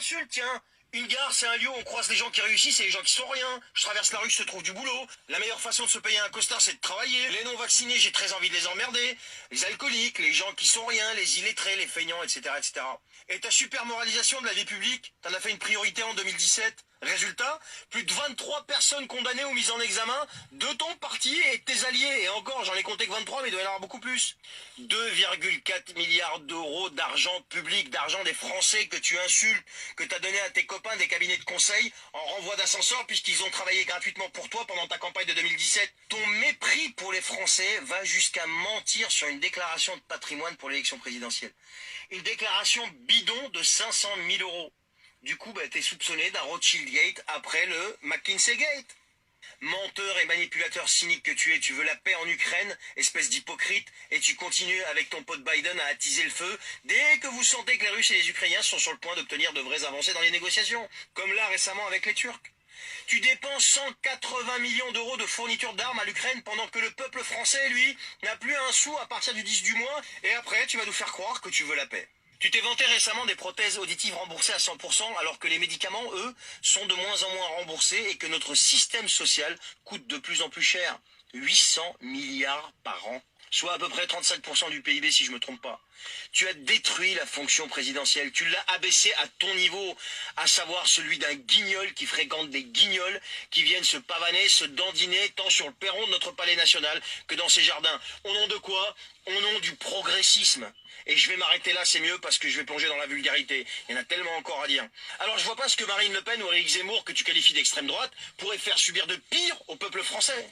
insulte, tiens. Une gare, c'est un lieu où on croise les gens qui réussissent et les gens qui sont rien. Je traverse la rue, je te trouve du boulot. La meilleure façon de se payer un costard, c'est de travailler. Les non-vaccinés, j'ai très envie de les emmerder. Les alcooliques, les gens qui sont rien, les illettrés, les feignants, etc., etc. Et ta super moralisation de la vie publique, t'en as fait une priorité en 2017. Résultat, plus de 23 personnes condamnées ou mises en examen de ton parti et de tes alliés. Et encore, j'en ai compté que 23, mais il doit y en avoir beaucoup plus. 2,4 milliards d'euros d'argent public, d'argent des Français que tu insultes, que tu as donné à tes copains des cabinets de conseil en renvoi d'ascenseur puisqu'ils ont travaillé gratuitement pour toi pendant ta campagne de 2017. Ton mépris pour les Français va jusqu'à mentir sur une déclaration de patrimoine pour l'élection présidentielle. Une déclaration bidon de 500 000 euros. Du coup, t'es soupçonné d'un Rothschild Gate après le McKinsey Gate. Menteur et manipulateur cynique que tu es, tu veux la paix en Ukraine, espèce d'hypocrite, et tu continues avec ton pote Biden à attiser le feu dès que vous sentez que les Russes et les Ukrainiens sont sur le point d'obtenir de vraies avancées dans les négociations, comme là récemment avec les Turcs. Tu dépenses 180 millions d'euros de fourniture d'armes à l'Ukraine pendant que le peuple français, lui, n'a plus un sou à partir du 10 du mois, et après tu vas nous faire croire que tu veux la paix. Tu t'es vanté récemment des prothèses auditives remboursées à 100%, alors que les médicaments, eux, sont de moins en moins remboursés et que notre système social coûte de plus en plus cher. 800 milliards par an, soit à peu près 35% du PIB si je me trompe pas. Tu as détruit la fonction présidentielle, tu l'as abaissée à ton niveau, à savoir celui d'un guignol qui fréquente des guignols qui viennent se pavaner, se dandiner tant sur le perron de notre palais national que dans ses jardins. Au nom de quoi? Au nom du progressisme. Et je vais m'arrêter là, c'est mieux parce que je vais plonger dans la vulgarité. Il y en a tellement encore à dire. Alors je vois pas ce que Marine Le Pen ou Éric Zemmour, que tu qualifies d'extrême droite, pourraient faire subir de pire au peuple français.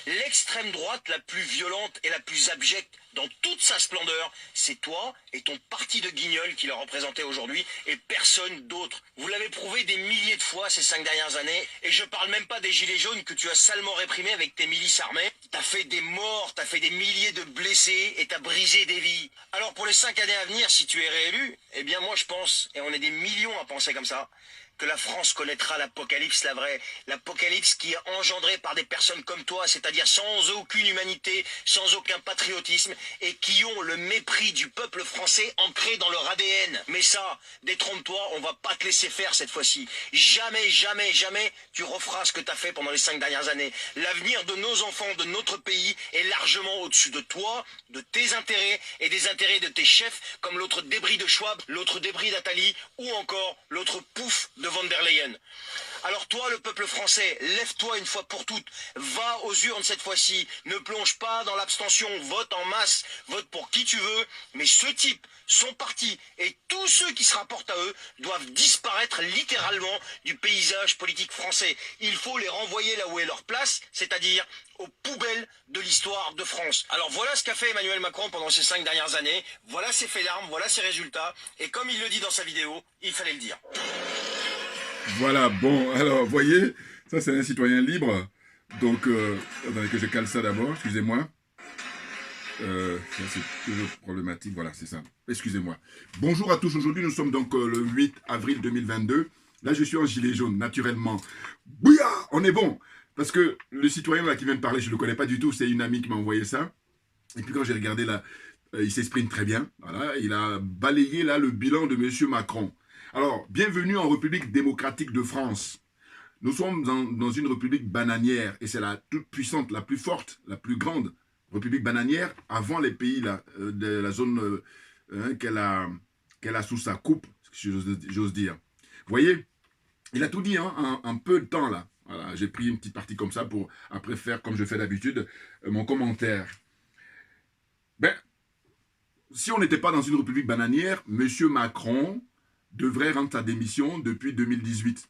L'extrême droite la plus violente et la plus abjecte dans toute sa splendeur, c'est toi et ton parti de guignol qui le représentait aujourd'hui et personne d'autre. Vous l'avez prouvé des milliers de fois ces 5 dernières années et je parle même pas des gilets jaunes que tu as salement réprimés avec tes milices armées. T'as fait des morts, t'as fait des milliers de blessés et t'as brisé des vies. Alors pour les 5 années à venir, si tu es réélu, eh bien moi je pense, et on est des millions à penser comme ça, que la France connaîtra l'apocalypse, la vraie. L'apocalypse qui est engendrée par des personnes comme toi, c'est-à-dire sans aucune humanité, sans aucun patriotisme, et qui ont le mépris du peuple français ancré dans leur ADN. Mais ça, détrompe-toi, on va pas te laisser faire cette fois-ci. Jamais, jamais, jamais, tu referas ce que t'as fait pendant les 5 dernières années. L'avenir de nos enfants, de notre pays, est largement au-dessus de toi, de tes intérêts, et des intérêts de tes chefs, comme l'autre débris de Schwab, l'autre débris d'Attali, ou encore l'autre pouf de Von der Leyen. Alors toi, le peuple français, lève-toi une fois pour toutes, va aux urnes cette fois-ci, ne plonge pas dans l'abstention, vote en masse, vote pour qui tu veux, mais ce type, son parti et tous ceux qui se rapportent à eux doivent disparaître littéralement du paysage politique français. Il faut les renvoyer là où est leur place, c'est-à-dire aux poubelles de l'histoire de France. Alors voilà ce qu'a fait Emmanuel Macron pendant ces 5 dernières années, voilà ses faits d'armes, voilà ses résultats, et comme il le dit dans sa vidéo, il fallait le dire. Voilà, bon, alors, voyez, ça c'est un citoyen libre. Donc, attendez que je cale ça d'abord, excusez-moi. Ça c'est toujours problématique, voilà, c'est ça. Excusez-moi. Bonjour à tous, aujourd'hui nous sommes donc le 8 avril 2022. Là je suis en gilet jaune, naturellement. Bouya, on est bon. Parce que le citoyen là qui vient de parler, je ne le connais pas du tout, c'est une amie qui m'a envoyé ça. Et puis quand j'ai regardé là, il s'exprime très bien. Voilà, il a balayé là le bilan de M. Macron. Alors, bienvenue en République démocratique de France. Nous sommes dans une république bananière et c'est la toute puissante, la plus forte, la plus grande république bananière avant les pays là, de la zone qu'elle a sous sa coupe, j'ose dire. Vous voyez, il a tout dit hein, en peu de temps là. Voilà, j'ai pris une petite partie comme ça pour après faire, comme je fais d'habitude, mon commentaire. Ben, si on n'était pas dans une république bananière, M. Macron devrait rendre sa démission depuis 2018.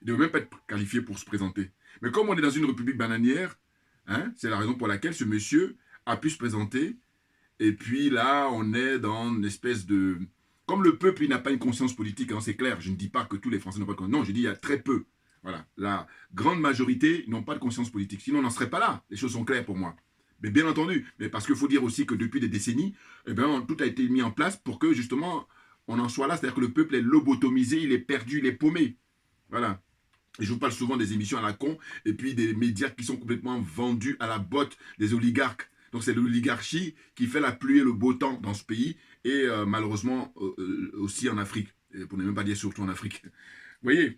Il ne devrait même pas être qualifié pour se présenter. Mais comme on est dans une république bananière, hein, c'est la raison pour laquelle ce monsieur a pu se présenter. Et puis là, on est dans une espèce de... Comme le peuple, il n'a pas une conscience politique, hein, c'est clair. Je ne dis pas que tous les Français n'ont pas de conscience. Non, je dis il y a très peu. Voilà. La grande majorité n'ont pas de conscience politique. Sinon, on n'en serait pas là. Les choses sont claires pour moi. Mais bien entendu, mais parce qu'il faut dire aussi que depuis des décennies, eh bien, tout a été mis en place pour que justement on en soit là. C'est-à-dire que le peuple est lobotomisé, il est perdu, il est paumé. Voilà. Et je vous parle souvent des émissions à la con et puis des médias qui sont complètement vendus à la botte des oligarques. Donc c'est l'oligarchie qui fait la pluie et le beau temps dans ce pays et malheureusement aussi en Afrique. et pour ne même pas dire surtout en Afrique. Vous voyez?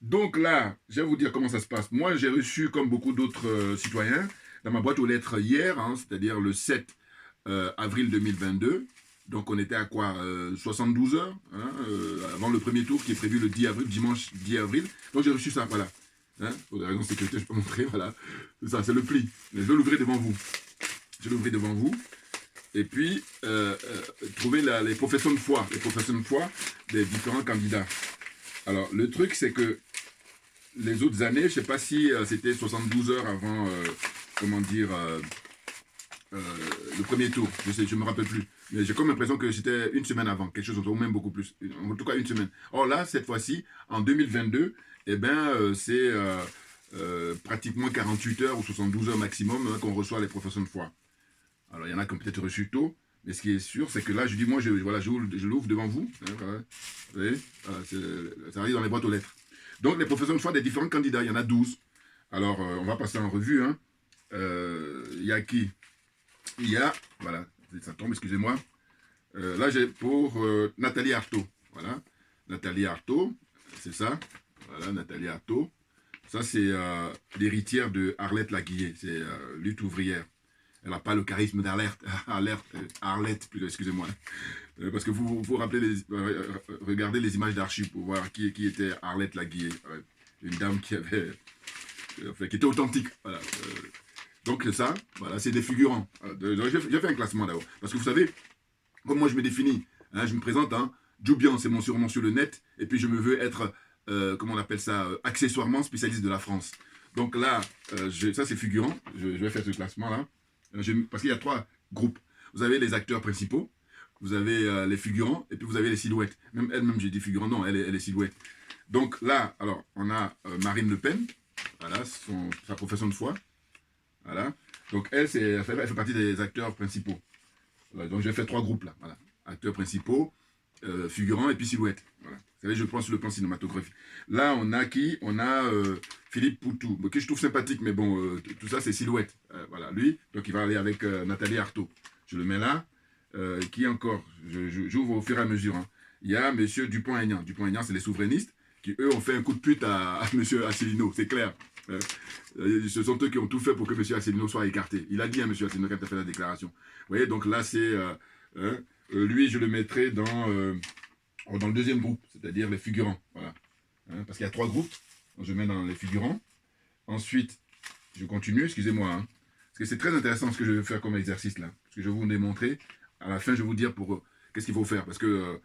Donc là, je vais vous dire comment ça se passe. Moi, j'ai reçu, comme beaucoup d'autres citoyens, dans ma boîte aux lettres hier, hein, c'est-à-dire le 7 avril 2022. Donc on était à quoi 72 heures hein, avant le premier tour qui est prévu le 10 avril, dimanche 10 avril. Donc j'ai reçu ça, voilà. Hein, pour des raisons de sécurité, je peux montrer, voilà. C'est ça, c'est le pli. Je vais l'ouvrir devant vous. Je vais l'ouvrir devant vous. Et puis, trouver les professions de foi. Les professions de foi des différents candidats. Alors, le truc, c'est que les autres années, je ne sais pas si c'était 72 heures avant, comment dire, le premier tour. Je ne me rappelle plus. Mais j'ai comme l'impression que c'était une semaine avant, quelque chose, ou même beaucoup plus. En tout cas, une semaine. Or là, cette fois-ci, en 2022, eh ben, c'est pratiquement 48 heures ou 72 heures maximum hein, qu'on reçoit les professions de foi. Alors, il y en a qui ont peut-être reçu tôt, mais ce qui est sûr, c'est que là, je dis, moi, je l'ouvre devant vous. Hein, voilà. Vous voyez, voilà, ça arrive dans les boîtes aux lettres. Donc, les professions de foi des différents candidats, il y en a 12. Alors, on va passer en revue. Hein. Il y a qui? Il y a, voilà, ça tombe, excusez-moi. Là, j'ai pour Nathalie Arthaud. Voilà, Nathalie Arthaud, c'est ça. Voilà, Nathalie Arthaud. Ça, c'est l'héritière de Arlette Laguillé. C'est lutte ouvrière. Elle n'a pas le charisme Arlette, plutôt, excusez-moi. Parce que vous regardez les images d'archives pour voir qui était Arlette Laguillé. Une dame qui était authentique. Voilà. Donc ça, voilà, c'est des figurants. J'ai fait un classement d'abord. Parce que vous savez, comme moi je me définis, hein, je me présente, hein, Djoubian, c'est mon surnom sur le net, et puis je me veux être, comment on appelle ça, accessoirement spécialiste de la France. Donc là, ça c'est figurant, je vais faire ce classement-là. Parce qu'il y a 3 groupes. Vous avez les acteurs principaux, vous avez les figurants, et puis vous avez les silhouettes. Même elle-même, j'ai dit figurant, non, elle est silhouette. Donc là, alors, on a Marine Le Pen, voilà, sa profession de foi. Voilà. Donc elle fait partie des acteurs principaux. Voilà. Donc j'ai fait 3 groupes là. Voilà. Acteurs principaux, figurants et puis silhouettes. Voilà. Vous savez, je prends sur le plan cinématographique. Là, on a qui? On a Philippe Poutou, que je trouve sympathique, mais bon, tout ça c'est silhouette. Voilà, lui, donc il va aller avec Nathalie Arthaud. Je le mets là. Qui encore? J'ouvre au fur et à mesure. Hein. Il y a M. Dupont-Aignan. Dupont-Aignan, c'est les souverainistes qui, eux, ont fait un coup de pute à M. Asselineau, c'est clair. Ce sont eux qui ont tout fait pour que M. Asselineau soit écarté. Il a dit à M. Asselineau quand il a fait la déclaration. Vous voyez, donc là, c'est... lui, je le mettrai dans le deuxième groupe, c'est-à-dire les figurants. Voilà. Hein, parce qu'il y a 3 groupes. Donc je mets dans les figurants. Ensuite, je continue, excusez-moi. Hein, parce que c'est très intéressant ce que je vais faire comme exercice là. Parce que je vais vous démontrer. À la fin, je vais vous dire qu'est-ce qu'il faut faire. Parce que...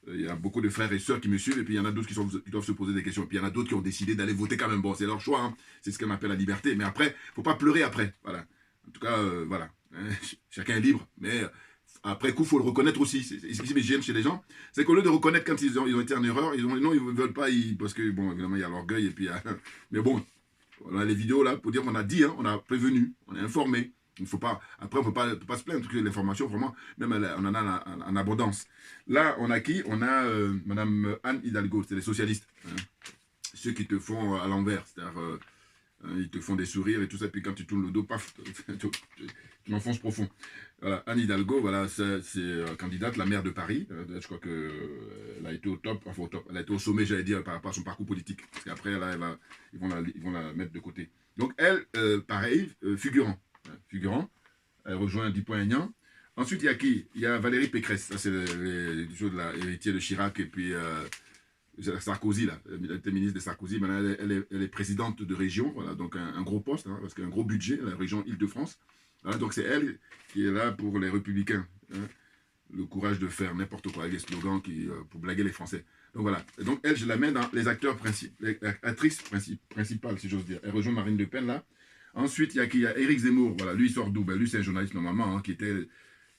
il y a beaucoup de frères et sœurs qui me suivent, et puis il y en a d'autres qui doivent se poser des questions. Et puis il y en a d'autres qui ont décidé d'aller voter quand même. Bon, c'est leur choix, hein. C'est ce qu'on appelle la liberté. Mais après, il ne faut pas pleurer après. Voilà. En tout cas, voilà. Chacun est libre. Mais après coup, il faut le reconnaître aussi. Ce qui me gêne chez les gens, c'est qu'au lieu de reconnaître quand ils ont été en erreur, non, ils ne veulent pas. Parce que, bon, évidemment, il y a l'orgueil. Et puis, mais bon, on a les vidéos là pour dire qu'on a dit, hein, on a prévenu, on a informé. Il faut pas, après, on ne peut pas se plaindre, parce que l'information, vraiment, même on en a en abondance. Là, on a qui? On a Madame Anne Hidalgo, c'est les socialistes. Hein. Ceux qui te font à l'envers, c'est-à-dire, ils te font des sourires et tout ça, puis quand tu tournes le dos, paf, tu l'enfonces profond. Voilà, Anne Hidalgo, voilà, c'est candidate, la maire de Paris. Je crois qu'elle a été au top, enfin au top, elle a été au sommet, j'allais dire, par rapport à son parcours politique. Parce qu'après, là, ils vont la mettre de côté. Donc, elle, pareil, figurant. Figurant, elle rejoint Dupont-Aignan. Ensuite, il y a qui? Il y a Valérie Pécresse, ça c'est l'héritier de Chirac et puis Sarkozy, là. Elle était ministre de Sarkozy, maintenant elle est présidente de région, voilà, donc un gros poste, hein, parce qu'un gros budget, la région Île-de-France. Voilà, donc c'est elle qui est là pour les Républicains. Hein, le courage de faire n'importe quoi avec des slogans pour blaguer les Français. Donc voilà, et donc elle, je la mets dans les acteurs principaux, les actrices principales, si j'ose dire. Elle rejoint Marine Le Pen, là. Ensuite, il y a Éric Zemmour. Voilà, lui, il sort d'où? Ben, lui, c'est un journaliste, normalement, hein, qui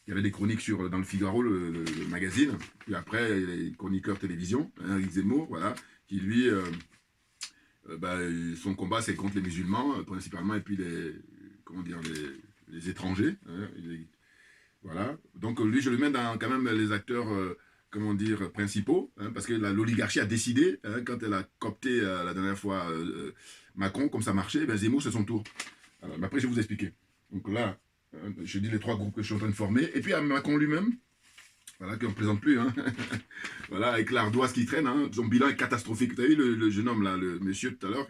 avait des chroniques dans le Figaro, le magazine. Puis après, il est chroniqueur télévision, hein, Éric Zemmour, voilà, qui, lui, son combat, c'est contre les musulmans, principalement, et puis les étrangers. Hein, voilà. Donc, lui, je le mets dans, quand même, les acteurs... comment dire, principaux, hein, parce que l'oligarchie a décidé, hein, quand elle a coopté la dernière fois Macron, comme ça marchait, ben Zemmour, c'est son tour. Alors, mais après, je vais vous expliquer. Donc là, je dis les 3 groupes que je suis en train de former. Et puis à Macron lui-même, Voilà, qu'on ne présente plus. Hein. Voilà, avec l'ardoise qui traîne. Hein. Son bilan est catastrophique. Vous avez vu le jeune homme, là, le monsieur tout à l'heure,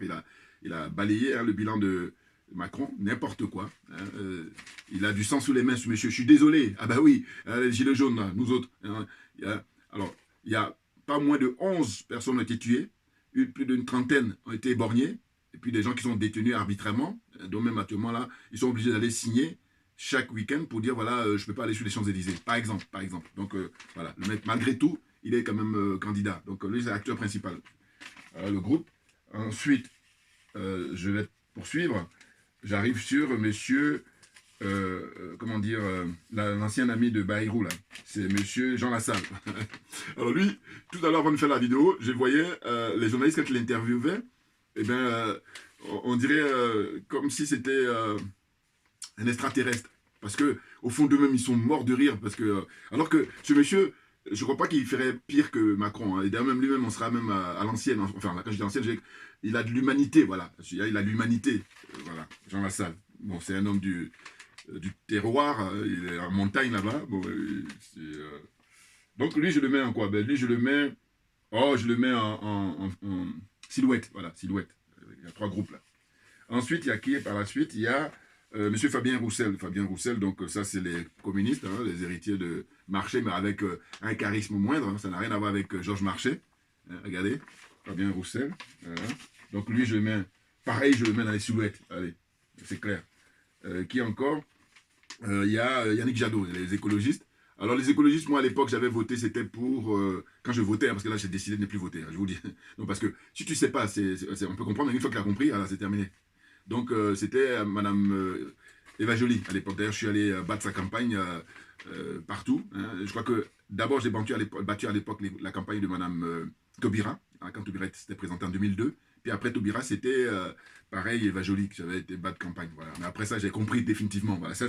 il a balayé hein, le bilan de Macron, n'importe quoi. Hein. Il a du sang sous les mains, ce monsieur. Je suis désolé. Ah bah oui, les gilets jaunes, là, nous autres. Hein. Alors, il y a pas moins de 11 personnes ont été tuées. Plus d'une trentaine ont été éborgnées. Et puis des gens qui sont détenus arbitrairement. Donc même actuellement, là, ils sont obligés d'aller signer chaque week-end pour dire, voilà, je ne peux pas aller sur les Champs-Élysées, par exemple. Donc, voilà, le mec, malgré tout, il est quand même candidat. Donc, lui, c'est l'acteur principal. Le groupe. Ensuite, je vais poursuivre. J'arrive sur monsieur, comment dire, l'ancien ami de Bayrou, là. C'est monsieur Jean Lassalle. Alors lui, tout à l'heure, avant de faire la vidéo, je voyais les journalistes, quand ils l'interviewaient, eh bien, on dirait comme si c'était un extraterrestre. Parce que au fond d'eux-mêmes, ils sont morts de rire. Parce que, alors que ce monsieur, je ne crois pas qu'il ferait pire que Macron. Hein. Et d'ailleurs, même lui-même, on sera même à l'ancienne. Enfin, quand je dis l'ancienne, il a de l'humanité, voilà. Il a de l'humanité. Voilà, Jean Lassalle. Bon, c'est un homme du terroir. Il est en montagne là-bas. Bon, donc lui, je le mets en quoi? Ben, lui, je le mets en silhouette. Voilà, silhouette. Il y a 3 groupes là. Ensuite, il y a qui par la suite? Il y a Monsieur Fabien Roussel. Fabien Roussel, donc ça, c'est les communistes, hein, les héritiers de Marchais, mais avec un charisme moindre. Hein, ça n'a rien à voir avec Georges Marchais. Hein, regardez, Fabien Roussel. Voilà. Donc lui, je le mets, pareil, je le mets dans les silhouettes. Allez, c'est clair. Qui encore? Il y a Yannick Jadot, les écologistes. Alors les écologistes, moi à l'époque, j'avais voté, c'était pour... quand je votais, hein, parce que là, j'ai décidé de ne plus voter, hein, je vous dis. Donc parce que si tu ne sais pas, on peut comprendre, mais une fois que tu as compris, alors c'est terminé. Donc, c'était Madame Eva Joly à l'époque. D'ailleurs, je suis allé battre sa campagne partout. Hein. Je crois que d'abord, j'ai battu à l'époque la campagne de Madame Taubira, hein, quand Taubira s'était présentée en 2002. Puis après Taubira, c'était pareil, Eva Joly, que j'avais été battre campagne. Voilà. Mais après ça, j'ai compris définitivement. Voilà, ça,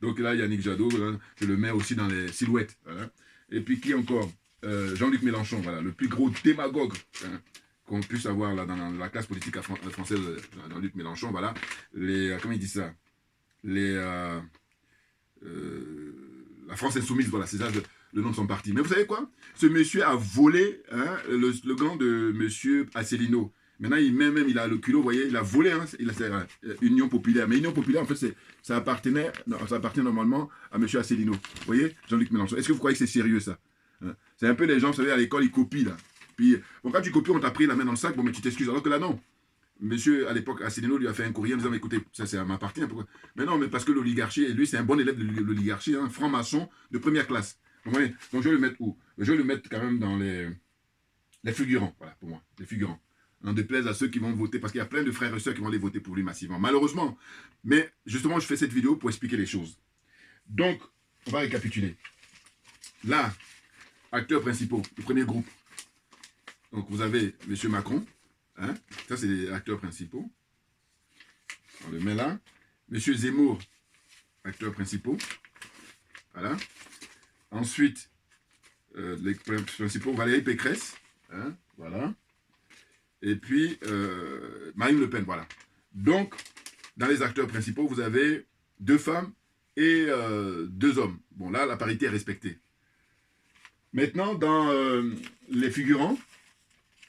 donc là, Yannick Jadot, voilà, je le mets aussi dans les silhouettes. Voilà. Et puis qui encore? Jean-Luc Mélenchon, voilà, le plus gros démagogue. Hein, qu'on puisse avoir là dans la classe politique française, dans Luc Mélenchon, voilà, comment il dit ça, la France Insoumise, voilà, c'est ça le nom de son parti. Mais vous savez quoi? Ce monsieur a volé hein, le slogan de monsieur Asselineau. Maintenant, il a le culot, vous voyez, il a volé, hein, il a Union Populaire. Mais Union Populaire, en fait, ça appartient normalement à monsieur Asselineau. Vous voyez, Jean-Luc Mélenchon. Est-ce que vous croyez que c'est sérieux, ça? Hein? C'est un peu les gens, vous savez, à l'école, ils copient, là. Puis, bon, quand tu copies, on t'a pris la main dans le sac, bon, mais tu t'excuses. Alors que là, non. Monsieur, à l'époque, Asselineau lui a fait un courrier en disant, écoutez, ça m'appartient. Pourquoi? Mais non, mais parce que l'oligarchie, et lui, c'est un bon élève de l'oligarchie, hein, franc-maçon de première classe. Vous voyez? Donc, je vais le mettre où? Je vais le mettre quand même dans les figurants, voilà, pour moi, les figurants. N'en déplaise à ceux qui vont voter, parce qu'il y a plein de frères et sœurs qui vont aller voter pour lui massivement, malheureusement. Mais, justement, je fais cette vidéo pour expliquer les choses. Donc, on va récapituler. Là, acteurs principaux, le premier groupe. Donc, vous avez M. Macron. Hein, ça, c'est les acteurs principaux. On le met là. M. Zemmour, acteurs principaux. Voilà. Ensuite, les principaux, Valérie Pécresse. Hein, voilà. Et puis, Marine Le Pen, voilà. Donc, dans les acteurs principaux, vous avez 2 femmes et 2 hommes. Bon, là, la parité est respectée. Maintenant, dans les figurants,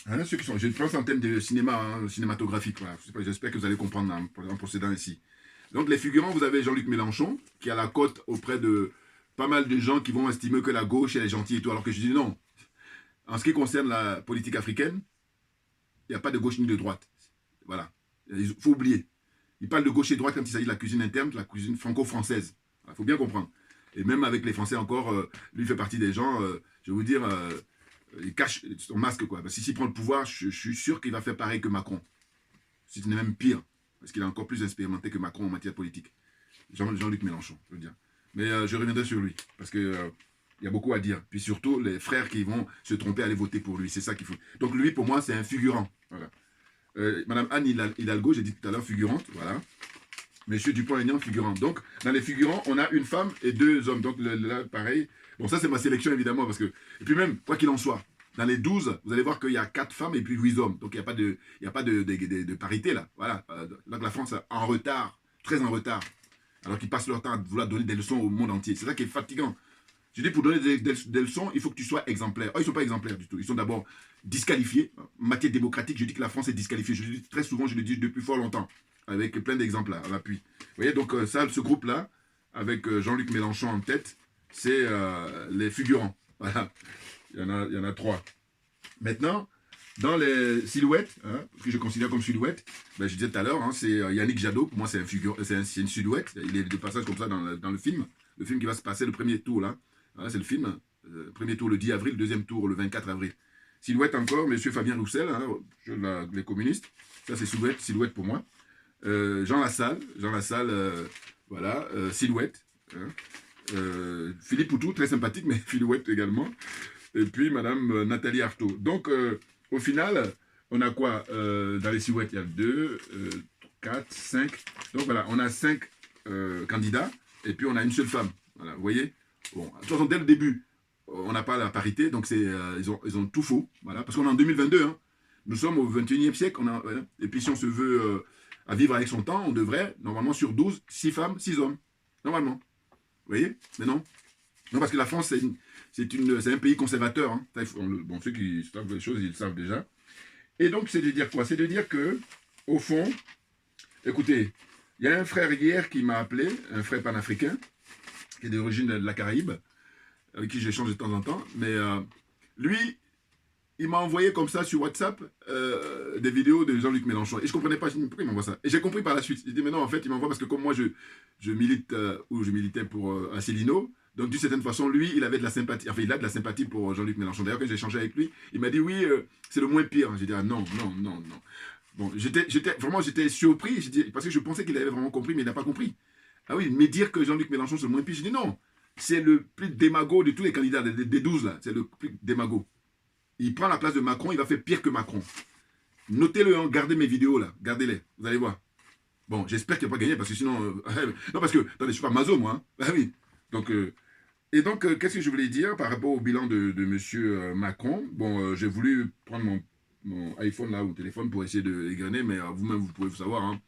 hein, ceux qui sont, je pense en termes de cinéma, hein, cinématographique, voilà. J'espère que vous allez comprendre en procédant ici. Donc les figurants, vous avez Jean-Luc Mélenchon, qui a la cote auprès de pas mal de gens qui vont estimer que la gauche elle est gentille et tout, alors que je dis non. En ce qui concerne la politique africaine, il n'y a pas de gauche ni de droite. Voilà. Il faut oublier. Il parle de gauche et droite quand il s'agit de la cuisine interne, de la cuisine franco-française. Il faut bien comprendre. Et même avec les Français encore, lui fait partie des gens, je vais vous dire... il cache son masque, quoi. Parce que s'il prend le pouvoir, je suis sûr qu'il va faire pareil que Macron. Si ce n'est même pire. Parce qu'il est encore plus expérimenté que Macron en matière politique. Jean-Luc Mélenchon, je veux dire. Mais je reviendrai sur lui. Parce que il y a beaucoup à dire. Puis surtout, les frères qui vont se tromper à aller voter pour lui. C'est ça qu'il faut. Donc lui, pour moi, c'est un figurant. Voilà. Madame Anne Hidalgo, j'ai dit tout à l'heure, figurante. Voilà. Monsieur Dupont-Aignan, figurant. Donc, dans les figurants, on a une femme et 2 hommes. Donc, là, pareil. Bon, ça, c'est ma sélection, évidemment, parce que... Et puis même, quoi qu'il en soit, dans les 12, vous allez voir qu'il y a 4 femmes et puis 8 hommes. Donc, il n'y a pas de parité, là. Voilà. Donc, la France est en retard, très en retard. Alors qu'ils passent leur temps à vouloir donner des leçons au monde entier. C'est ça qui est fatigant. Je dis, pour donner des leçons, il faut que tu sois exemplaire. Oh, ils ne sont pas exemplaires du tout. Ils sont d'abord disqualifiés. En matière démocratique, je dis que la France est disqualifiée. Je le dis très souvent, je le dis depuis fort longtemps, avec plein d'exemples à l'appui. Vous voyez, donc ça, ce groupe-là, avec Jean-Luc Mélenchon en tête, c'est les figurants. Voilà, il y en a 3. Maintenant, dans les silhouettes, hein, que je considère comme silhouette, ben, je disais tout à l'heure, hein, c'est Yannick Jadot. Pour moi, c'est une silhouette. Il est de passage comme ça dans le film. Le film qui va se passer le premier tour, là. Voilà, c'est le film. Premier tour le 10 avril, deuxième tour le 24 avril. Silhouette encore, monsieur Fabien Roussel, hein, les communistes. Ça, c'est silhouette pour moi. Jean Lassalle, voilà, silhouette. Hein. Philippe Poutou, très sympathique, mais silhouette également. Et puis, madame Nathalie Arthaud. Donc, au final, on a quoi dans les silhouettes? Il y a 2, 4, 5. Donc, voilà, on a 5 candidats. Et puis, on a une seule femme. Voilà, vous voyez? Bon, de toute façon, dès le début, on n'a pas la parité. Donc, ils ont tout faux. Voilà, parce qu'on est en 2022. Hein. Nous sommes au 21e siècle. Et puis, si on se veut à vivre avec son temps, on devrait, normalement, sur 12, 6 femmes, 6 hommes. Normalement. Vous voyez? Mais non. Non, parce que la France, c'est un pays conservateur. Hein. Bon, ceux qui savent les choses, ils le savent déjà. Et donc, c'est de dire quoi? C'est de dire que, au fond, écoutez, il y a un frère hier qui m'a appelé, un frère panafricain, qui est d'origine de la Caraïbe, avec qui j'échange de temps en temps. Mais lui, il m'a envoyé comme ça sur WhatsApp des vidéos de Jean-Luc Mélenchon. Et je ne comprenais pas, pourquoi il m'envoie ça. Et j'ai compris par la suite. Il dit, mais non, en fait, il m'envoie parce que comme moi, je milite, ou je militais pour Asselineau, donc d'une certaine façon, lui, il avait de la sympathie. Enfin, il a de la sympathie pour Jean-Luc Mélenchon. D'ailleurs, quand j'ai échangé avec lui, il m'a dit, oui, c'est le moins pire. J'ai dit, ah non. Bon, j'étais surpris, parce que je pensais qu'il avait vraiment compris, mais il n'a pas compris. Ah oui, mais dire que Jean-Luc Mélenchon, c'est le moins pire, j'ai dit non. C'est le plus démago de tous les candidats, des 12 là. C'est le plus démago. Il prend la place de Macron, il va faire pire que Macron. Notez-le, hein, gardez mes vidéos là, gardez-les, vous allez voir. Bon, j'espère qu'il n'a pas gagné, parce que sinon... non, parce que, attendez, je ne suis pas maso, moi. Hein. Ah oui. Donc, qu'est-ce que je voulais dire par rapport au bilan de M. Macron? Bon, j'ai voulu prendre mon iPhone là, ou téléphone, pour essayer de l'égrener, mais vous-même, vous pouvez vous savoir, hein,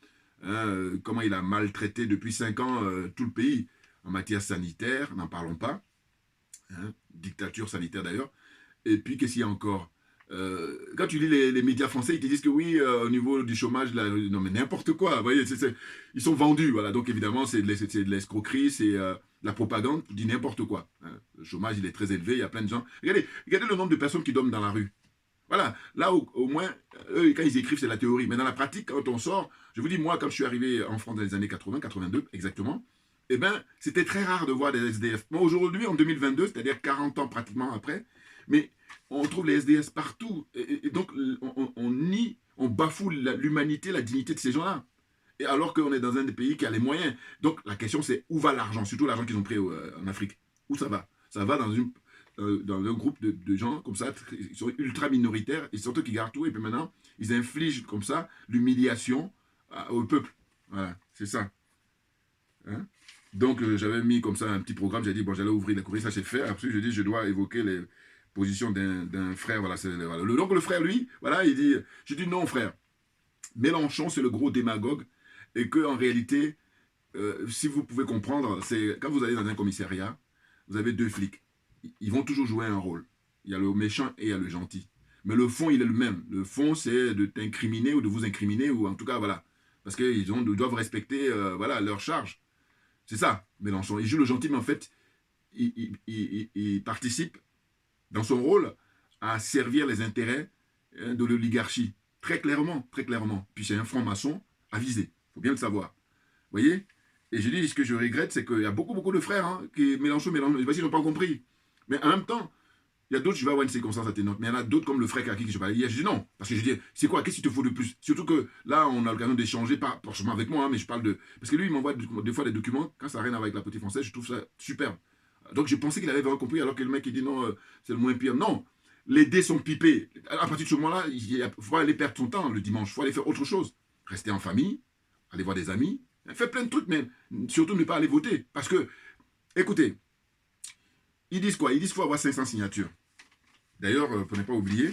comment il a maltraité depuis 5 ans tout le pays. En matière sanitaire, n'en parlons pas. Hein, dictature sanitaire d'ailleurs. Et puis, qu'est-ce qu'il y a encore? Quand tu lis les médias français, ils te disent que oui, au niveau du chômage, là, non mais n'importe quoi, vous voyez, ils sont vendus, voilà. Donc évidemment, c'est de l'escroquerie, c'est la propagande, tu dis n'importe quoi. Hein. Le chômage, il est très élevé, il y a plein de gens. Regardez le nombre de personnes qui dorment dans la rue. Voilà, là au moins, eux, quand ils écrivent, c'est la théorie. Mais dans la pratique, quand on sort, je vous dis, moi, quand je suis arrivé en France dans les années 80, 82, exactement, eh bien, c'était très rare de voir des SDF. Moi, aujourd'hui, en 2022, c'est-à-dire 40 ans pratiquement après, mais on trouve les SDF partout. Et donc, on nie, on bafoue l'humanité, la dignité de ces gens-là. Et alors qu'on est dans un des pays qui a les moyens. Donc, la question, c'est où va l'argent? Surtout l'argent qu'ils ont pris en Afrique. Où ça va? Ça va dans un groupe de gens comme ça, ils sont ultra minoritaires, et surtout qui gardent tout. Et puis maintenant, ils infligent comme ça l'humiliation au peuple. Voilà, c'est ça. Hein? Donc, j'avais mis comme ça un petit programme. J'ai dit, bon, j'allais ouvrir la courrier, ça c'est fait. Après, je dis, je dois évoquer les positions d'un frère. Voilà, voilà. Donc, le frère, lui, voilà, il dit, je dis non, frère. Mélenchon, c'est le gros démagogue. Et qu'en réalité, si vous pouvez comprendre, c'est quand vous allez dans un commissariat, vous avez 2 flics. Ils vont toujours jouer un rôle. Il y a le méchant et il y a le gentil. Mais le fond, il est le même. Le fond, c'est de t'incriminer ou de vous incriminer, ou en tout cas, voilà. Parce qu'ils doivent respecter voilà, leur charge. C'est ça, Mélenchon. Il joue le gentil, mais en fait, il participe dans son rôle à servir les intérêts de l'oligarchie. Très clairement, très clairement. Puis c'est un franc-maçon avisé. Il faut bien le savoir. Vous voyez? Et je dis, ce que je regrette, c'est qu'il y a beaucoup de frères qui Mélenchon, parce qu'ils n'ont pas compris. Mais en même temps, il y a d'autres, je vais avoir une circonstance atténuante, mais il y en a d'autres comme le frère Kaki que je parlais hier. Je dis non, parce que je dis, c'est quoi, qu'est-ce qu'il te faut de plus? Surtout que là, on a l'occasion d'échanger, pas forcément avec moi, mais je parle de... Parce que lui, il m'envoie des fois des documents, quand ça n'a rien à voir avec la politique française, je trouve ça superbe. Donc je pensais qu'il avait vraiment compris, alors que le mec, il dit non, c'est le moins pire. Non, les dés sont pipés. À partir de ce moment-là, il faut aller perdre son temps le dimanche, il faut aller faire autre chose. Rester en famille, aller voir des amis, faire plein de trucs, mais surtout ne pas aller voter. Parce que, écoutez, ils disent quoi? Ils disent qu'il faut avoir 500 signatures. D'ailleurs, pour ne pas oublier,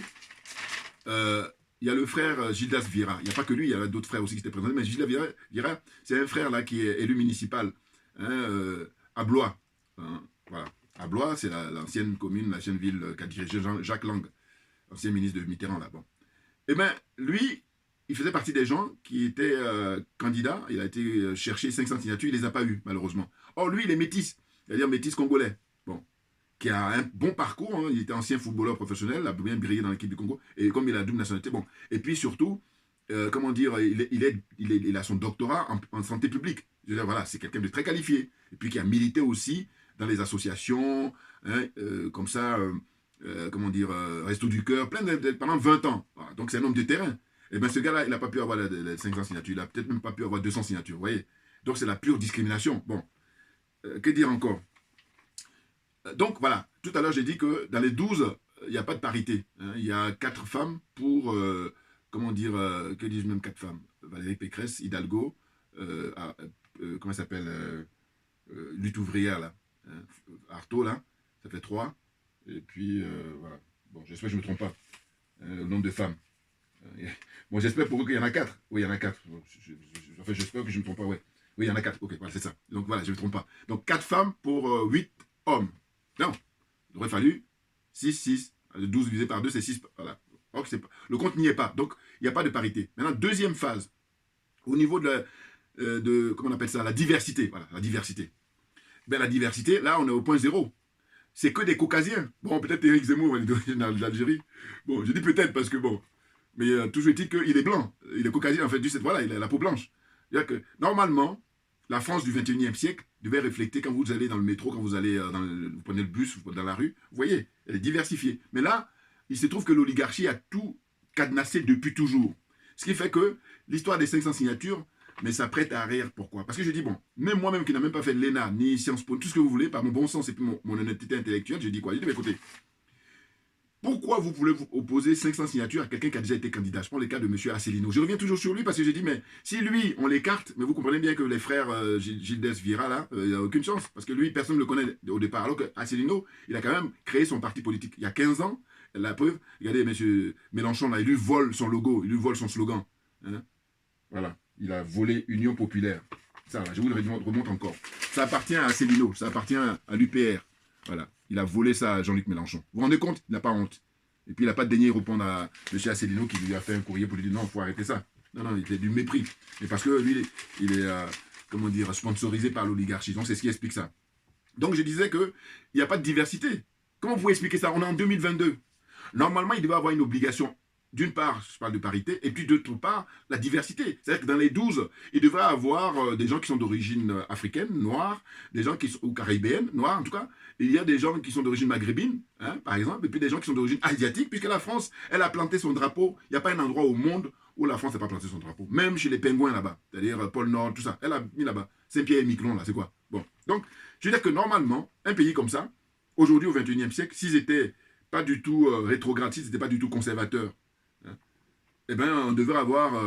il y a le frère Gildas Vira. Il n'y a pas que lui, il y a d'autres frères aussi qui étaient présentés. Mais Gildas Vira, c'est un frère là qui est élu municipal à Blois. Hein, voilà. À Blois, c'est l'ancienne commune, l'ancienne ville qu'a dirigé Jacques Lang, ancien ministre de Mitterrand là. Bon. Eh bien, lui, il faisait partie des gens qui étaient candidats. Il a été chercher 500 signatures, il ne les a pas eues, malheureusement. Or, lui, il est métis, c'est-à-dire métis congolais. Bon. Qui a un bon parcours, hein. Il était ancien footballeur professionnel, il a bien brillé dans l'équipe du Congo, et comme il a la double nationalité, bon. Et puis surtout, comment dire, il a son doctorat en santé publique. Je veux dire, voilà, c'est quelqu'un de très qualifié. Et puis qui a milité aussi dans les associations, hein, comme ça, comment dire, Resto du Cœur, pendant 20 ans. Voilà, donc c'est un homme de terrain. Et bien ce gars-là, il n'a pas pu avoir les 500 signatures, il n'a peut-être même pas pu avoir 200 signatures, vous voyez. Donc c'est la pure discrimination. Bon, que dire encore? Donc voilà, tout à l'heure j'ai dit que dans les 12, il n'y a pas de parité. Hein. Il y a 4 femmes pour, comment dire, que dis-je même 4 femmes? Valérie Pécresse, Hidalgo, comment ça s'appelle, lutte ouvrière là, hein, Artaud là, ça fait 3. Et puis voilà, bon j'espère que je ne me trompe pas, le nombre de femmes. Bon j'espère pour eux qu'il y en a 4. Oui il y en a 4, bon, enfin j'espère que je ne me trompe pas, ouais. Oui il y en a 4, ok voilà c'est ça. Donc voilà je ne me trompe pas. Donc 4 femmes pour 8 hommes. Non, il aurait fallu 6. 12 divisé par 2, c'est 6. Voilà. Donc, le compte n'y est pas. Donc, il n'y a pas de parité. Maintenant, deuxième phase. Au niveau de comment on appelle ça, la diversité. Voilà, la diversité. Ben, la diversité, là, on est au point zéro. C'est que des caucasiens. Bon, peut-être Éric Zemmour est d'origine d'Algérie. Bon, je dis peut-être parce que bon. Mais toujours est-il qu'il est blanc. Il est caucasien, en fait, voilà, il a la peau blanche. C'est-à-dire que, normalement, la France du 21e siècle devait refléter quand vous allez dans le métro, quand vous allez vous prenez le bus dans la rue, vous voyez, elle est diversifiée. Mais là, il se trouve que l'oligarchie a tout cadenassé depuis toujours. Ce qui fait que l'histoire des 500 signatures, mais ça prête à rire. Pourquoi? Parce que je dis, bon, même moi-même qui n'ai même pas fait de l'ENA, ni Sciences Po, tout ce que vous voulez, par mon bon sens et puis mon honnêteté intellectuelle, je dis quoi? Je dis, mais écoutez, pourquoi vous voulez vous opposer 500 signatures à quelqu'un qui a déjà été candidat? Je prends le cas de M. Asselineau. Je reviens toujours sur lui parce que j'ai dit, mais si lui, on l'écarte, mais vous comprenez bien que les frères Gilles Vira, là, il n'y a aucune chance. Parce que lui, personne ne le connaît au départ. Alors qu'Asselineau, il a quand même créé son parti politique. Il y a 15 ans, la preuve, regardez, M. Mélenchon, là, il lui vole son logo, il lui vole son slogan. Hein? Voilà, il a volé Union Populaire. Ça, là, je vous le remonte encore. Ça appartient à Asselineau, ça appartient à l'UPR. Voilà. Il a volé ça à Jean-Luc Mélenchon. Vous vous rendez compte? Il n'a pas honte. Et puis il n'a pas daigné répondre à M. Asselineau qui lui a fait un courrier pour lui dire non, il faut arrêter ça. Non, il était du mépris. Et parce que lui, il est comment dire, sponsorisé par l'oligarchie. Donc c'est ce qui explique ça. Donc je disais qu'il n'y a pas de diversité. Comment vous pouvez expliquer ça? On est en 2022. Normalement, il devait avoir une obligation. D'une part, je parle de parité, et puis d'autre part, la diversité. C'est-à-dire que dans les 12, il devrait avoir des gens qui sont d'origine africaine, noire, des gens qui sont, ou caribéenne, noire en tout cas. Il y a des gens qui sont d'origine maghrébine, hein, par exemple, et puis des gens qui sont d'origine asiatique, puisque la France, elle a planté son drapeau. Il n'y a pas un endroit au monde où la France n'a pas planté son drapeau. Même chez les pingouins là-bas, c'est-à-dire pôle Nord, tout ça, elle a mis là-bas. Saint-Pierre et Miquelon, là, c'est quoi? Bon. Donc, je veux dire que normalement, un pays comme ça, aujourd'hui au XXIe siècle, s'ils étaient pas du tout rétrogrades, s'ils n'étaient pas du tout conservateurs, eh ben, on devrait avoir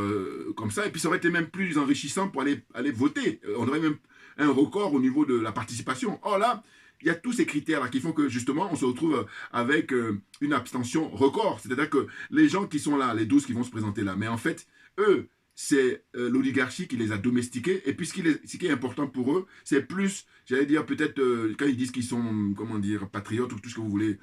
comme ça, et puis ça aurait été même plus enrichissant pour aller voter. On aurait même un record au niveau de la participation. Or là, il y a tous ces critères-là qui font que justement, on se retrouve avec une abstention record. C'est-à-dire que les gens qui sont là, les 12 qui vont se présenter là, mais en fait, eux, c'est l'oligarchie qui les a domestiqués. Et puis ce qui est important pour eux, c'est plus, j'allais dire peut-être, quand ils disent qu'ils sont, comment dire, patriotes ou tout ce que vous voulez,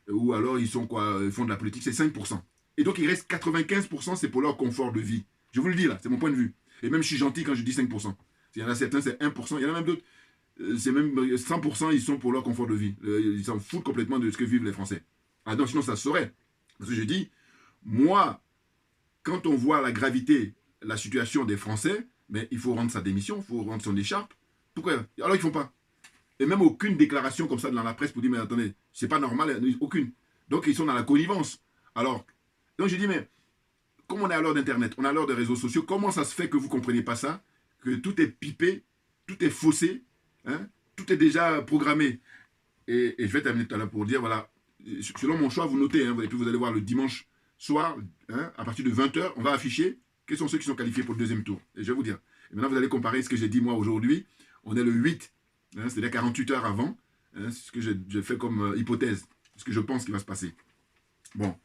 ou alors ils sont quoi, ils font de la politique, c'est 5%. Et donc, il reste 95%, c'est pour leur confort de vie. Je vous le dis là, c'est mon point de vue. Et même je suis gentil quand je dis 5%. Il y en a certains, c'est 1%. Il y en a même d'autres, c'est même 100%, ils sont pour leur confort de vie. Ils s'en foutent complètement de ce que vivent les Français. Ah non, sinon ça se saurait. Parce que je dis, moi, quand on voit la gravité, la situation des Français, mais il faut rendre sa démission, il faut rendre son écharpe. Pourquoi? Alors ils ne font pas. Et même aucune déclaration comme ça dans la presse pour dire, mais attendez, c'est pas normal, aucune. Donc ils sont dans la connivence. Alors, donc je dis, mais comme on est à l'heure d'Internet, on est à l'heure des réseaux sociaux, comment ça se fait que vous ne comprenez pas ça? Que tout est pipé, tout est faussé, hein, tout est déjà programmé. Et je vais terminer tout à l'heure pour dire, voilà, selon mon choix, vous notez, hein, et puis vous allez voir le dimanche soir, hein, à partir de 20h, on va afficher quels sont ceux qui sont qualifiés pour le deuxième tour. Et je vais vous dire. Et maintenant, vous allez comparer ce que j'ai dit moi aujourd'hui. On est le 8, hein, c'est-à-dire 48 heures avant, hein, ce que j'ai fait comme hypothèse, ce que je pense qui va se passer. Bon.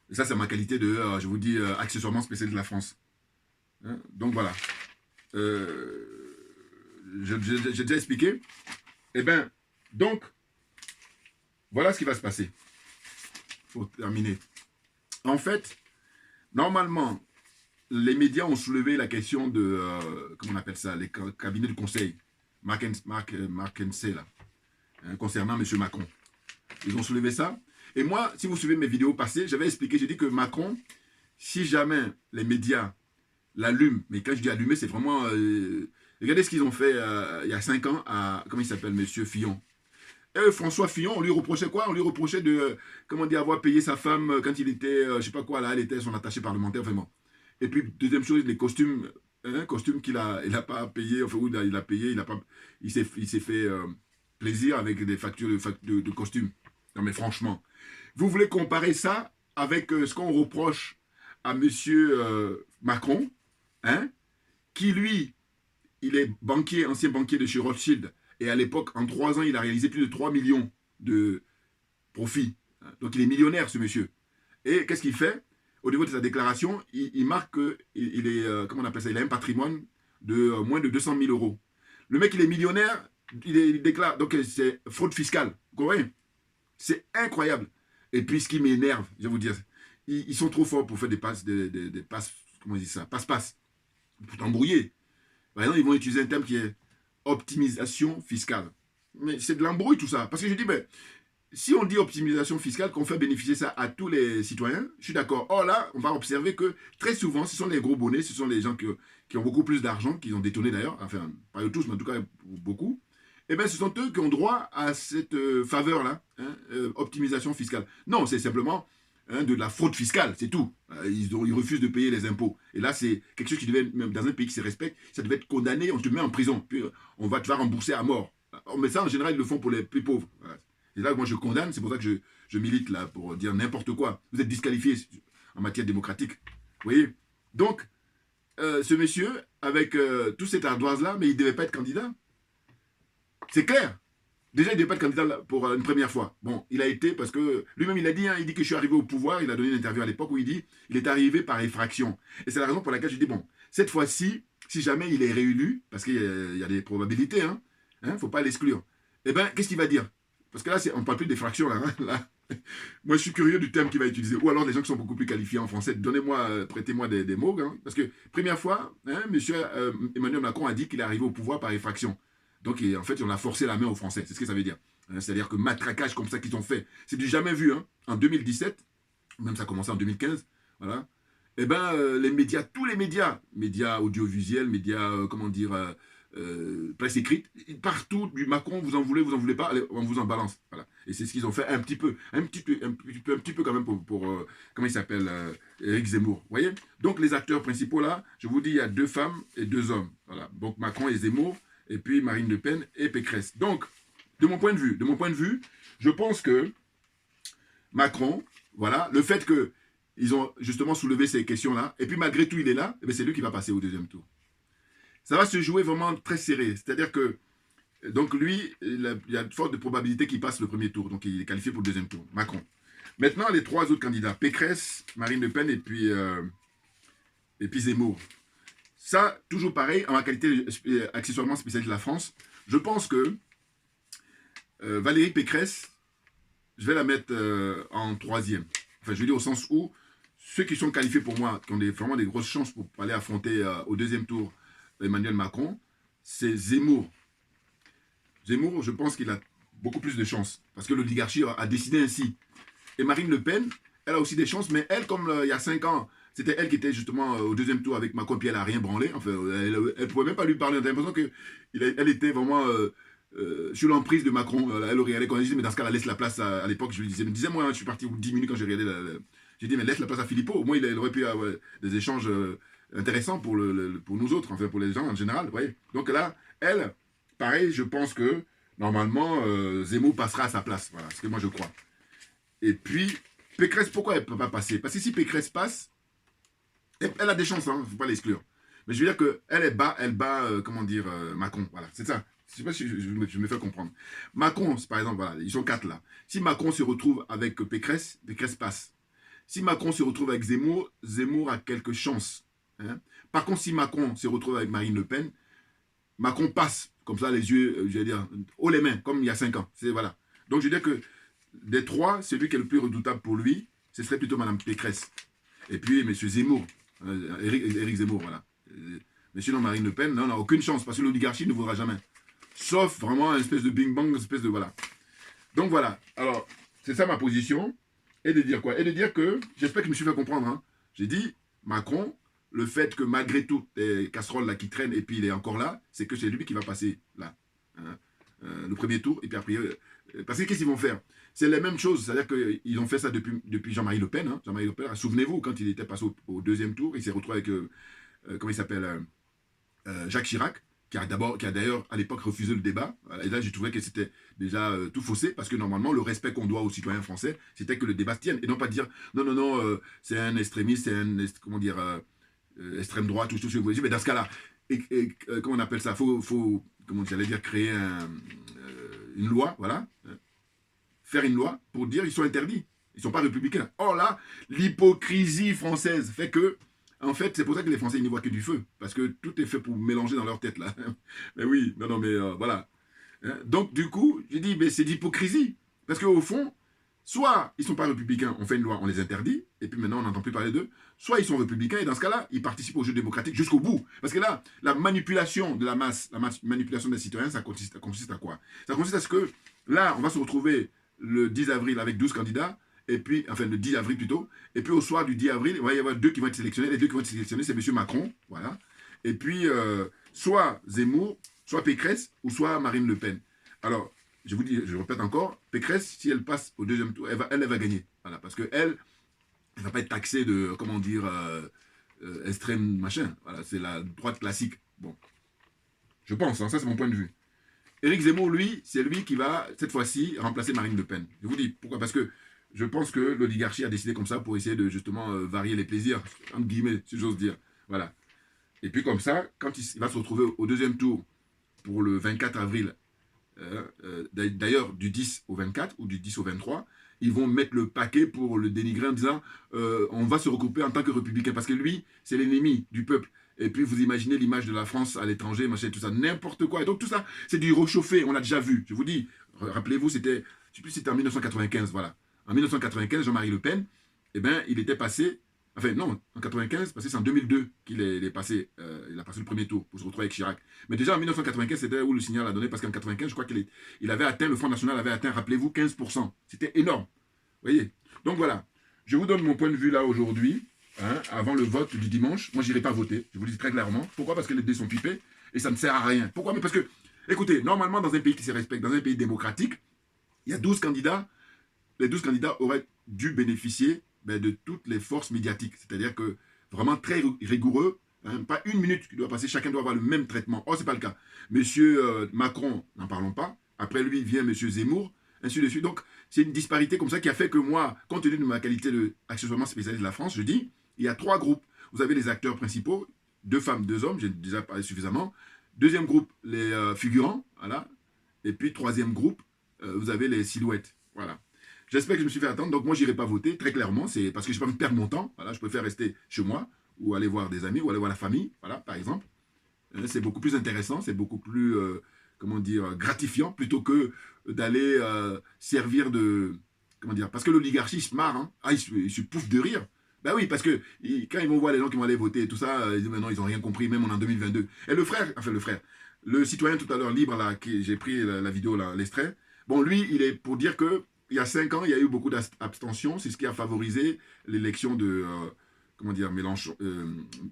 Et ça, c'est ma qualité de, je vous dis, accessoirement spécial de la France. Hein? Donc voilà. J'ai déjà expliqué. Eh bien, donc, Voilà ce qui va se passer. Pour terminer. En fait, normalement, les médias ont soulevé la question de, comment on appelle ça, les cabinets de conseil, McKinsey, là, hein, concernant M. Macron. Ils ont soulevé ça. Et moi, si vous suivez mes vidéos passées, j'avais expliqué, j'ai dit que Macron, si jamais les médias l'allument, mais quand je dis allumer, c'est vraiment... regardez ce qu'ils ont fait il y a 5 ans à, comment il s'appelle, M. Fillon. Et François Fillon, on lui reprochait quoi? On lui reprochait de, comment dire, avoir payé sa femme quand il était, je sais pas quoi, là, elle était son attaché parlementaire, vraiment. Et puis, deuxième chose, les costumes, costumes qu'il a, il a pas payé, enfin, il a payé, il s'est fait plaisir avec des factures de costumes. Non, mais franchement, vous voulez comparer ça avec ce qu'on reproche à M. Macron, hein, qui, lui, il est banquier, ancien banquier de chez Rothschild, et à l'époque, en 3 ans, il a réalisé plus de 3 millions de profits. Donc, il est millionnaire, ce monsieur. Et qu'est-ce qu'il fait? Au niveau de sa déclaration, il marque qu'il est, comment on appelle ça, il a un patrimoine de moins de 200 000 euros. Le mec, il est millionnaire, il déclare, donc c'est fraude fiscale. Vous comprenez? C'est incroyable. Et puis, ce qui m'énerve, je vais vous dire, ils sont trop forts pour faire des passes, des passes, comment on dit ça, passe-passe, pour t'embrouiller. Par exemple, ils vont utiliser un terme qui est optimisation fiscale. Mais c'est de l'embrouille tout ça. Parce que je dis, ben, si on dit optimisation fiscale, qu'on fait bénéficier ça à tous les citoyens, je suis d'accord. Or là, on va observer que très souvent, ce sont les gros bonnets, ce sont les gens qui ont beaucoup plus d'argent, qui ont détourné d'ailleurs, enfin, pas eux tous, mais en tout cas beaucoup. Eh bien, ce sont eux qui ont droit à cette faveur-là, hein, optimisation fiscale. Non, c'est simplement de la fraude fiscale, c'est tout. Ils refusent de payer les impôts. Et là, c'est quelque chose qui devait, même dans un pays qui se respecte, ça devait être condamné, on te met en prison, puis on va te faire rembourser à mort. Mais ça, en général, ils le font pour les plus pauvres. Voilà. C'est là que moi je condamne, c'est pour ça que je milite là, pour dire n'importe quoi. Vous êtes disqualifié en matière démocratique. Vous voyez? Donc, ce monsieur, avec toute cette ardoise-là, mais il ne devait pas être candidat. C'est clair. Déjà, il ne devait pas être candidat pour une première fois. Bon, il a été parce que lui-même, il a dit, hein, il dit que je suis arrivé au pouvoir. Il a donné une interview à l'époque où il dit il est arrivé par effraction. Et c'est la raison pour laquelle je dis bon, cette fois-ci, si jamais il est réélu, parce qu'il y a des probabilités, il ne faut pas l'exclure. Eh bien, qu'est-ce qu'il va dire? Parce que là, on ne parle plus d'effraction, là, là. Moi, je suis curieux du terme qu'il va utiliser. Ou alors des gens qui sont beaucoup plus qualifiés en français. Donnez-moi, prêtez-moi des mots. Hein, parce que, première fois, monsieur Emmanuel Macron a dit qu'il est arrivé au pouvoir par effraction. Donc, en fait, on a forcé la main aux Français. C'est ce que ça veut dire. C'est-à-dire que matraquage comme ça qu'ils ont fait, c'est du jamais vu. Hein. En 2017, même ça a commencé en 2015, voilà. Eh bien, les médias, tous les médias audiovisuels, médias, comment dire, presse écrite, partout, du Macron, vous en voulez pas, allez, on vous en balance. Voilà. Et c'est ce qu'ils ont fait un petit peu quand même pour comment il s'appelle, Éric Zemmour. Vous voyez? Donc, les acteurs principaux là, je vous dis, il y a 2 femmes et 2 hommes. Voilà. Donc, Macron et Zemmour, et puis Marine Le Pen et Pécresse. Donc, de mon point de vue, je pense que Macron, voilà, le fait qu'ils ont justement soulevé ces questions-là, et puis malgré tout, il est là, c'est lui qui va passer au 2e tour. Ça va se jouer vraiment très serré. C'est-à-dire que, donc lui, il y a de fortes probabilités qu'il passe le 1er tour. Donc, il est qualifié pour le 2e tour, Macron. Maintenant, les 3 autres candidats, Pécresse, Marine Le Pen et puis Zemmour. Ça, toujours pareil, en ma qualité accessoirement spécialiste de la France, je pense que Valérie Pécresse, je vais la mettre en 3e. Enfin, je veux dire au sens où ceux qui sont qualifiés pour moi, qui ont vraiment des grosses chances pour aller affronter au 2e tour Emmanuel Macron, c'est Zemmour. Zemmour, je pense qu'il a beaucoup plus de chances, parce que l'oligarchie a décidé ainsi. Et Marine Le Pen, elle a aussi des chances, mais elle, comme il y a 5 ans, c'était elle qui était justement au 2e tour avec Macron, puis elle n'a rien branlé. Enfin, elle ne pouvait même pas lui parler. On a l'impression qu'elle était vraiment sur l'emprise de Macron. Elle aurait regardé quand elle disait, mais dans ce cas, elle laisse la place à l'époque. Je lui disais, moi, je suis parti 10 minutes quand j'ai regardé. J'ai dit, mais laisse la place à Philippot. Au moins, il aurait pu avoir des échanges intéressants pour nous autres, enfin pour les gens en général. Voyez. Donc là, elle, pareil, je pense que normalement, Zemmour passera à sa place. Voilà, c'est ce que moi je crois. Et puis, Pécresse, pourquoi elle ne peut pas passer? Parce que si Pécresse passe, elle a des chances, il ne faut pas l'exclure. Mais je veux dire qu'elle bat, comment dire, Macron. Voilà, c'est ça. Je ne sais pas si je me fais comprendre. Macron, par exemple, voilà, ils sont 4 là. Si Macron se retrouve avec Pécresse, Pécresse passe. Si Macron se retrouve avec Zemmour, Zemmour a quelques chances. Hein. Par contre, si Macron se retrouve avec Marine Le Pen, Macron passe, comme ça, les yeux, je vais dire, haut les mains, comme il y a 5 ans. Voilà. Donc, je veux dire que des trois, celui qui est le plus redoutable pour lui, ce serait plutôt Mme Pécresse. Et puis M. Zemmour, Éric Zemmour, voilà. Mais sinon, Marine Le Pen, non, on n'a aucune chance, parce que l'oligarchie ne vaudra jamais. Sauf vraiment une espèce de bing-bang, une espèce de... Voilà. Donc voilà. Alors, c'est ça ma position. Et de dire quoi? Et de dire que, j'espère que je me suis fait comprendre, hein. J'ai dit, Macron, le fait que malgré tout, les casseroles là qui traînent, et puis il est encore là, c'est que c'est lui qui va passer là. Hein, le premier tour, et puis après... parce que qu'est-ce qu'ils vont faire? C'est la même chose, c'est-à-dire qu'ils ont fait ça depuis Jean-Marie Le Pen. Hein. Jean-Marie Le Pen, souvenez-vous, quand il était passé au deuxième tour, il s'est retrouvé avec, comment il s'appelle, Jacques Chirac, qui a d'ailleurs à l'époque refusé le débat. Et là, j'ai trouvé que c'était déjà tout faussé, parce que normalement, le respect qu'on doit aux citoyens français, c'était que le débat se tienne, et non pas dire, non, non, non, c'est un extrémiste, c'est un, comment dire, extrême droite, tout ce que vous voulez dire, mais dans ce cas-là, comment on appelle ça, faut comment j'allais dire, créer une loi, voilà, faire une loi pour dire ils sont interdits, ils ne sont pas républicains. Or là, l'hypocrisie française fait que, en fait, c'est pour ça que les Français ils n'y voient que du feu, parce que tout est fait pour mélanger dans leur tête là. Mais oui, non, non, mais voilà. Donc du coup, j'ai dit, mais c'est d'hypocrisie, parce qu'au fond, soit ils ne sont pas républicains, on fait une loi, on les interdit, et puis maintenant on n'entend plus parler d'eux, soit ils sont républicains, et dans ce cas-là, ils participent au jeu démocratique jusqu'au bout. Parce que là, la manipulation de la masse, manipulation des citoyens, ça consiste à quoi? Ça consiste à ce que, là, on va se retrouver le 10 avril avec 12 candidats, et puis, enfin le 10 avril plutôt, et puis au soir du 10 avril, il va y avoir deux qui vont être sélectionnés, les deux qui vont être sélectionnés, c'est M. Macron, voilà, et puis soit Zemmour, soit Pécresse, ou soit Marine Le Pen. Alors, je vous dis, je répète encore, Pécresse, si elle passe au deuxième tour, elle va gagner, voilà, parce qu'elle, elle va pas être taxée de, comment dire, extrême machin, voilà, c'est la droite classique, bon, je pense, hein, ça c'est mon point de vue. Éric Zemmour, lui, c'est lui qui va, cette fois-ci, remplacer Marine Le Pen. Je vous dis pourquoi, parce que je pense que l'oligarchie a décidé comme ça pour essayer de, justement, varier les plaisirs, entre guillemets, si j'ose dire. Voilà. Et puis comme ça, quand il va se retrouver au deuxième tour pour le 24 avril, d'ailleurs du 10 au 24 ou du 10 au 23, ils vont mettre le paquet pour le dénigrer en disant on va se regrouper en tant que républicain, parce que lui, c'est l'ennemi du peuple. Et puis vous imaginez l'image de la France à l'étranger, machin, tout ça, n'importe quoi. Et donc tout ça, c'est du réchauffé, on l'a déjà vu. Je vous dis, rappelez-vous, c'était, je ne sais plus si c'était en 1995, voilà. En 1995, Jean-Marie Le Pen, eh ben, il était passé, enfin non, en 95, parce que c'est en 2002 qu'il est passé, il a passé le premier tour pour se retrouver avec Chirac. Mais déjà en 1995, c'était où le signal a donné, parce qu'en 95, je crois qu'il avait atteint, le Front National avait atteint, rappelez-vous, 15%. C'était énorme. Vous voyez? Donc voilà, je vous donne mon point de vue là aujourd'hui. Hein, avant le vote du dimanche, moi j'irai pas voter, je vous le dis très clairement. Pourquoi? Parce que les dés sont pipés et ça ne sert à rien. Pourquoi? Mais parce que, écoutez, normalement dans un pays qui se respecte, dans un pays démocratique, il y a 12 candidats, les 12 candidats auraient dû bénéficier de toutes les forces médiatiques. C'est-à-dire que vraiment très rigoureux, hein, pas une minute qui doit passer, chacun doit avoir le même traitement. Or, ce n'est pas le cas. Monsieur Macron, n'en parlons pas, après lui vient monsieur Zemmour, ainsi de suite. Donc, c'est une disparité comme ça qui a fait que moi, compte tenu de ma qualité d'accessoirement spécialiste de la France, je dis, il y a trois groupes. Vous avez les acteurs principaux, 2 femmes, 2 hommes, j'ai déjà parlé suffisamment. Deuxième groupe, les figurants, voilà. Et puis troisième groupe, vous avez les silhouettes, voilà. J'espère que je me suis fait attendre, donc moi j'irai pas voter, très clairement, c'est parce que je ne vais pas me perdre mon temps, voilà, je préfère rester chez moi, ou aller voir des amis, ou aller voir la famille, voilà, par exemple. C'est beaucoup plus intéressant, c'est beaucoup plus, comment dire, gratifiant, plutôt que d'aller servir de, comment dire, parce que l'oligarchie se marre, hein. Ah, il se pouffe de rire. Ben oui, parce que quand ils vont voir les gens qui vont aller voter et tout ça, ils disent, mais non, ils n'ont rien compris, même en 2022. Et le frère, le citoyen tout à l'heure libre, là, j'ai pris la vidéo, là, l'extrait, bon, lui, il est pour dire que il y a 5 ans, il y a eu beaucoup d'abstention, c'est ce qui a favorisé l'élection de, comment dire,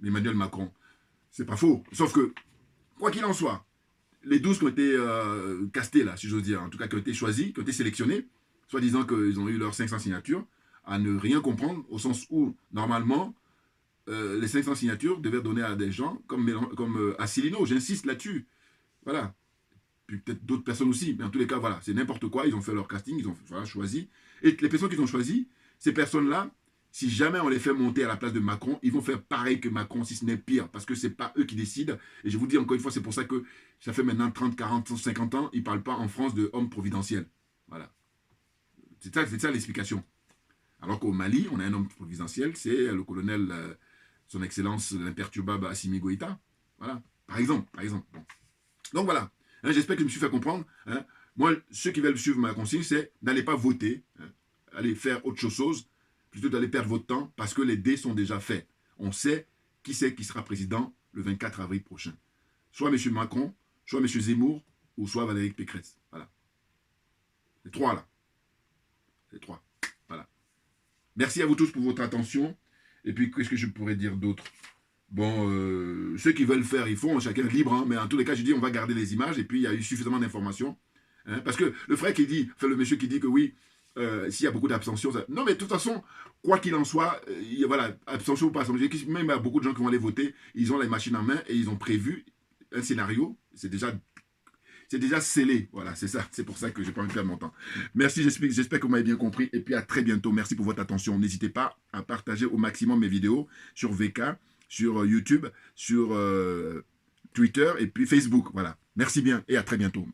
Emmanuel Macron. C'est pas faux, sauf que, quoi qu'il en soit, les 12 qui ont été castés, là, si j'ose dire, en tout cas qui ont été choisis, qui ont été sélectionnés, soi-disant qu'ils ont eu leurs 500 signatures, à ne rien comprendre, au sens où, normalement, les 500 signatures devaient donner à des gens comme Asselineau, j'insiste là-dessus. Voilà. Puis peut-être d'autres personnes aussi, mais en tous les cas, voilà, c'est n'importe quoi, ils ont fait leur casting, ils ont voilà, choisi. Et les personnes qu'ils ont choisies, ces personnes-là, si jamais on les fait monter à la place de Macron, ils vont faire pareil que Macron, si ce n'est pire, parce que ce n'est pas eux qui décident. Et je vous dis encore une fois, c'est pour ça que ça fait maintenant 30, 40, 50 ans, ils ne parlent pas en France de homme providentiel. Voilà. C'est ça l'explication. Alors qu'au Mali, on a un homme providentiel, c'est le colonel, son excellence, l'imperturbable Assimi Goïta. Voilà. Par exemple. Bon. Donc voilà. Hein, j'espère que je me suis fait comprendre. Hein. Moi, ceux qui veulent suivre ma consigne, c'est n'allez pas voter, hein, allez faire autre chose, plutôt d'aller perdre votre temps, parce que les dés sont déjà faits. On sait qui c'est qui sera président le 24 avril prochain. Soit M. Macron, soit M. Zemmour, ou soit Valérie Pécresse. Voilà. Les trois, là. Les trois. Voilà. Merci à vous tous pour votre attention. Et puis, qu'est-ce que je pourrais dire d'autre? Bon, ceux qui veulent faire, ils font, chacun libre, hein, mais en tous les cas, je dis, on va garder les images, et puis il y a eu suffisamment d'informations. Hein, parce que le frère qui dit, enfin le monsieur qui dit que oui, s'il y a beaucoup d'abstention, ça... non mais de toute façon, quoi qu'il en soit, voilà, abstention ou pas abstention, même il y a beaucoup de gens qui vont aller voter, ils ont les machines en main et ils ont prévu un scénario, c'est déjà scellé, voilà, c'est ça, c'est pour ça que j'ai pas envie de perdre mon temps. Merci, j'espère que vous m'avez bien compris, et puis à très bientôt, merci pour votre attention, n'hésitez pas à partager au maximum mes vidéos sur VK, sur YouTube, sur Twitter, et puis Facebook, voilà, merci bien, et à très bientôt.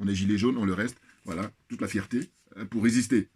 On est gilets jaunes, on le reste. Voilà, toute la fierté pour résister.